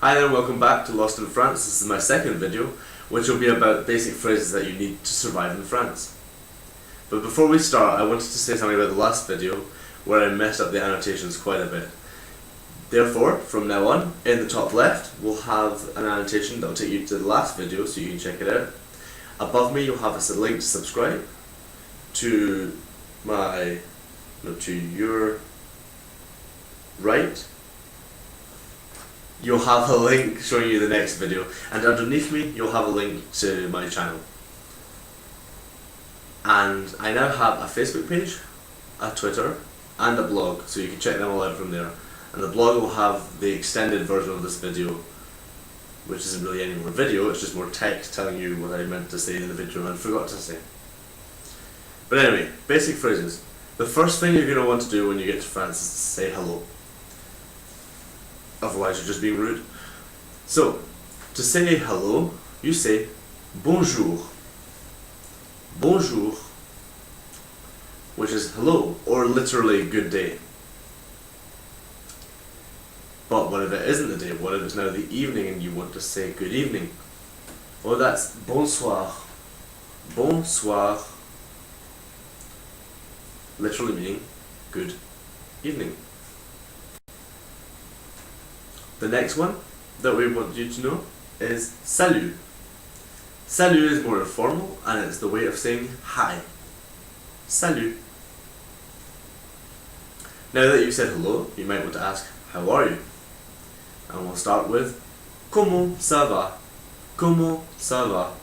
Hi there, welcome back to Lost in France. This is my second video, which will be about basic phrases that you need to survive in France. But before we start, I wanted to say something about the last video, where I messed up the annotations quite a bit. Therefore, from now on, in the top left, we'll have an annotation that will take you to the last video so you can check it out. Above me, you'll have a link to subscribe to your right. You'll have a link showing you the next video, and underneath me you'll have a link to my channel. And I now have a Facebook page, a Twitter, and a blog, so you can check them all out from there. And the blog will have the extended version of this video, which isn't really any more video, it's just more text telling you what I meant to say in the video and forgot to say. But anyway, basic phrases. The first thing you're going to want to do when you get to France is to say hello. Otherwise you're just being rude. So, to say hello, you say bonjour. Bonjour, which is hello, or literally good day. But what if it isn't the day? What if it's now the evening and you want to say good evening? Well, that's bonsoir. Bonsoir, literally meaning good evening. The next one that we want you to know is salut. Salut is more informal and it's the way of saying hi. Salut. Now that you've said hello, you might want to ask, how are you? And we'll start with comment ça va? Comment ça va?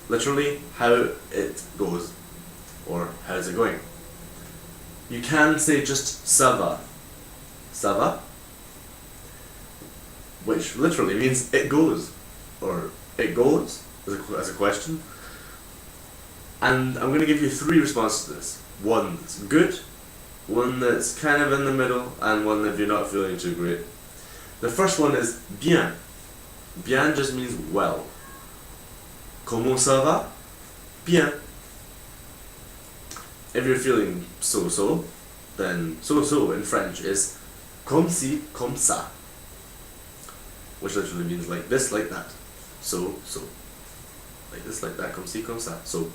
Literally, how it goes, or how's it going. You can say just ça va. Ça va? Which literally means it goes, or it goes, as a question. And I'm going to give you three responses to this. One that's good, one that's kind of in the middle, and one that you're not feeling too great. The first one is bien. Bien just means well. Comment ça va? Bien. If you're feeling so-so, then so-so in French is comme ci, comme ça, which literally means like this, like that. So. Like this, like that, comme ci, comme ça, so.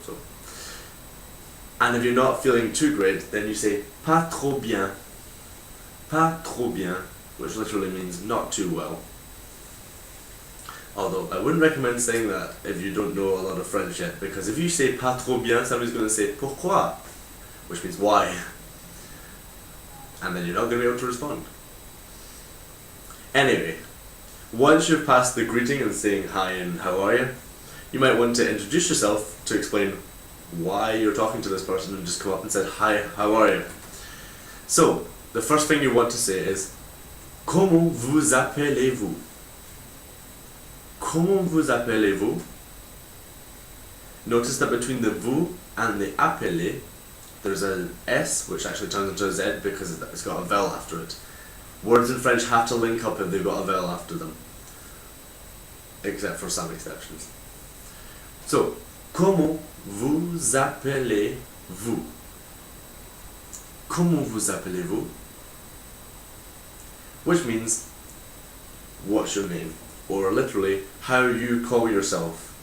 And if you're not feeling too great, then you say pas trop bien. Pas trop bien, which literally means not too well. Although I wouldn't recommend saying that if you don't know a lot of French yet, because if you say pas trop bien, somebody's going to say pourquoi, which means why. And then you're not going to be able to respond. Anyway, once you've passed the greeting and saying hi and how are you, you might want to introduce yourself to explain why you're talking to this person and just come up and say, hi, how are you? So, the first thing you want to say is, comment vous appelez-vous? Comment vous appelez-vous? Notice that between the vous and the appelé, there's an S which actually turns into a Z because it's got a vowel after it. Words in French have to link up if they've got a vowel after them, except for some exceptions. So, comment vous appelez-vous? Comment vous appelez-vous? Which means, what's your name? Or literally, how you call yourself.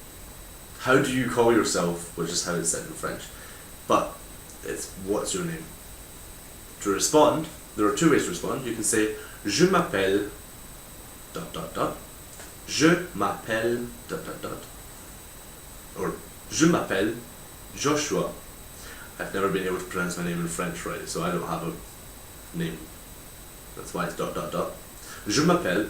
How do you call yourself, which is how it's said in French. But, it's what's your name? To respond, there are two ways to respond. You can say, je m'appelle ... Je m'appelle ... Or, je m'appelle Joshua. I've never been able to pronounce my name in French right, so I don't have a name. That's why it's ... Je m'appelle ...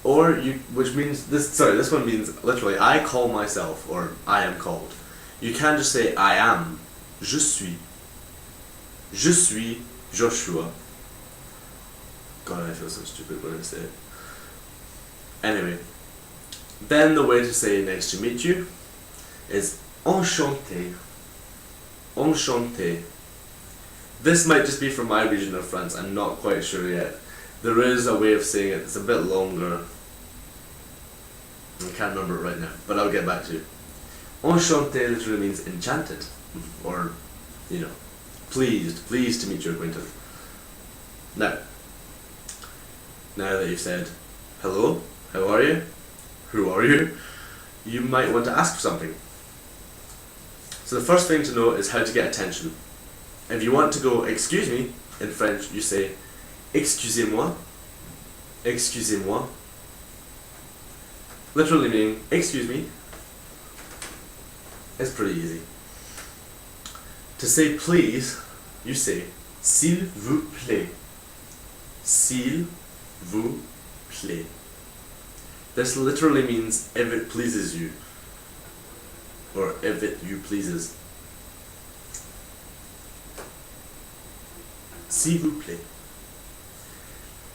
Or which means this one means literally I call myself, or I am called. You can just say I am. Je suis. Je suis Joshua. God, I feel so stupid when I say it. Anyway, then the way to say nice to meet you is enchanté. Enchanté. This might just be from my region of France, I'm not quite sure yet. There is a way of saying it, it's a bit longer. I can't remember it right now, but I'll get back to you. Enchanté literally means enchanted, or, pleased to meet your acquaintance. Now, Now that you've said hello, how are you, who are you, you might want to ask for something. So the first thing to know is how to get attention. If you want to go excuse me in French, you say excusez-moi, excusez-moi, literally meaning excuse me. It's pretty easy. To say please, you say s'il vous plaît, s'il vous plaît. This literally means if it pleases you, or if it you pleases. S'il vous plaît.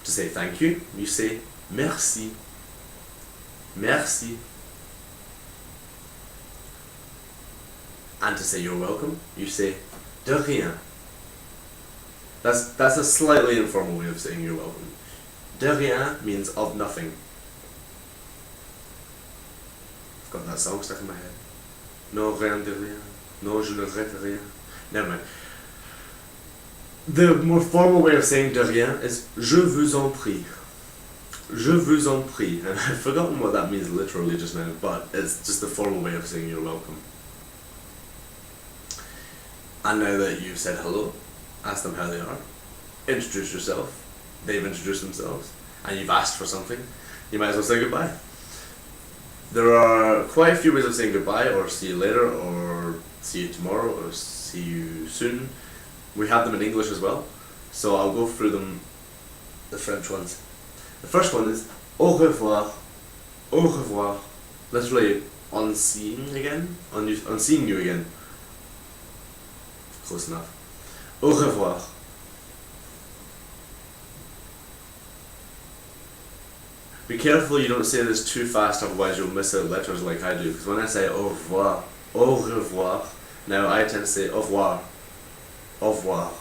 To say thank you, you say merci, merci. And to say you're welcome, you say de rien. That's a slightly informal way of saying you're welcome. De rien means of nothing. I've got that song stuck in my head. Non, rien de rien. Non, je ne regrette rien. Never mind. The more formal way of saying de rien is je vous en prie. Je vous en prie. And I've forgotten what that means literally just now, but it's just the formal way of saying you're welcome. And now that you've said hello, ask them how they are. Introduce yourself. They've introduced themselves. And you've asked for something. You might as well say goodbye. There are quite a few ways of saying goodbye, or see you later, or see you tomorrow, or see you soon. We have them in English as well, so I'll go through them, the French ones. The first one is au revoir, au revoir. Literally, on seeing again, on seeing you again. Close enough. Au revoir. Be careful you don't say this too fast, otherwise you'll miss out letters like I do. Because when I say au revoir, now I tend to say au revoir, au revoir.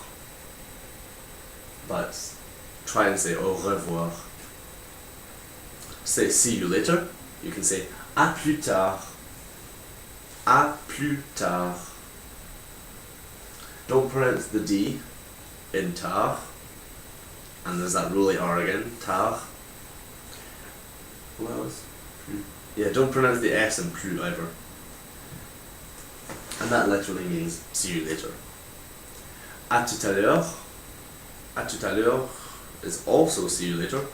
But try and say au revoir. Say see you later. You can say à plus tard, à plus tard. Don't pronounce the D in tard. And there's that rolly R again, tard. What else? Yeah, don't pronounce the S in plus either. And that literally means see you later. À tout à l'heure. À tout à l'heure is also see you later.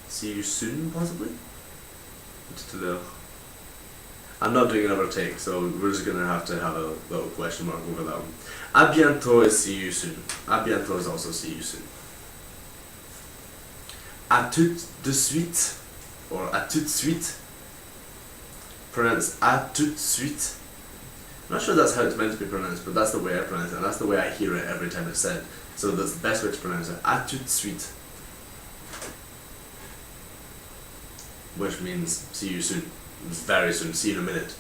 See you soon, possibly? À tout à l'heure. I'm not doing another take, so we're just going to have a little question mark over that one. À bientôt is see you soon. À bientôt is also see you soon. À tout de suite, or à tout de suite, pronounce à tout de suite. I'm not sure that's how it's meant to be pronounced, but that's the way I pronounce it, and that's the way I hear it every time it's said. So that's the best way to pronounce it. À tout de suite. Which means see you soon. Very soon, see you in a minute.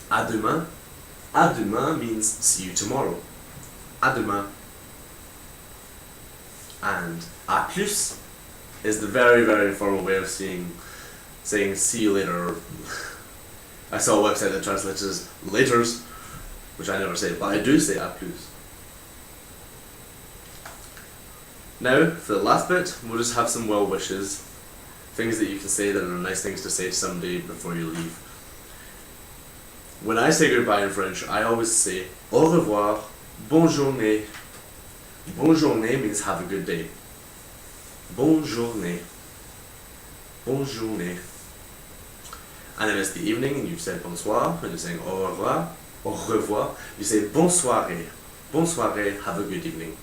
À demain. À demain means see you tomorrow. À demain. And à plus is the very, very informal way of saying see you later. I saw a website that translates as laters, which I never say, but I do say à plus. Now, for the last bit, we'll just have some well wishes. Things that you can say that are nice things to say to somebody before you leave. When I say goodbye in French, I always say au revoir, bonne journée. Bonne journée means have a good day. Bonne journée. Bonne journée. And if it's the evening and you've said bonsoir, and you're saying au revoir, you say bonne soirée. Bonne soirée, have a good evening.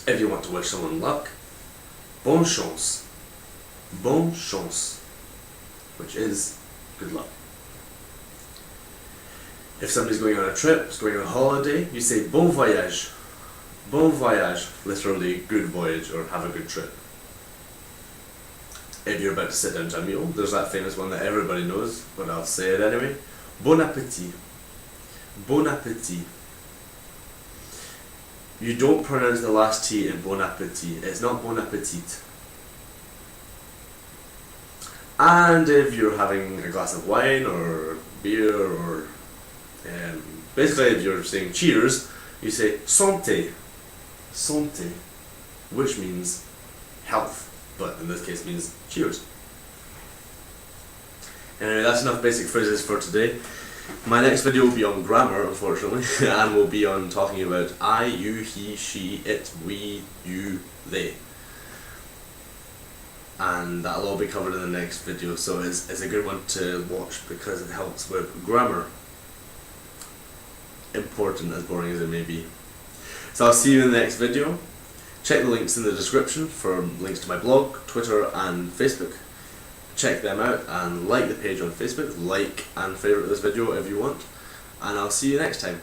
If you want to wish someone luck, bonne chance. Bonne chance. Which is good luck. If somebody's going on a trip, is going on a holiday, you say bon voyage. Bon voyage, literally good voyage or have a good trip. If you're about to sit down to a meal, there's that famous one that everybody knows, but I'll say it anyway. Bon appétit. Bon appétit. You don't pronounce the last T in bon appétit. It's not bon appetit. And if you're having a glass of wine or beer or basically if you're saying cheers, you say santé, santé, which means health, but in this case means cheers. Anyway, that's enough basic phrases for today. My next video will be on grammar, unfortunately, and will be on talking about I, you, he, she, it, we, you, they. And that'll all be covered in the next video, so it's a good one to watch because it helps with grammar. Important, as boring as it may be. So I'll see you in the next video. Check the links in the description for links to my blog, Twitter and Facebook. Check them out and like the page on Facebook, like and favourite this video if you want, and I'll see you next time.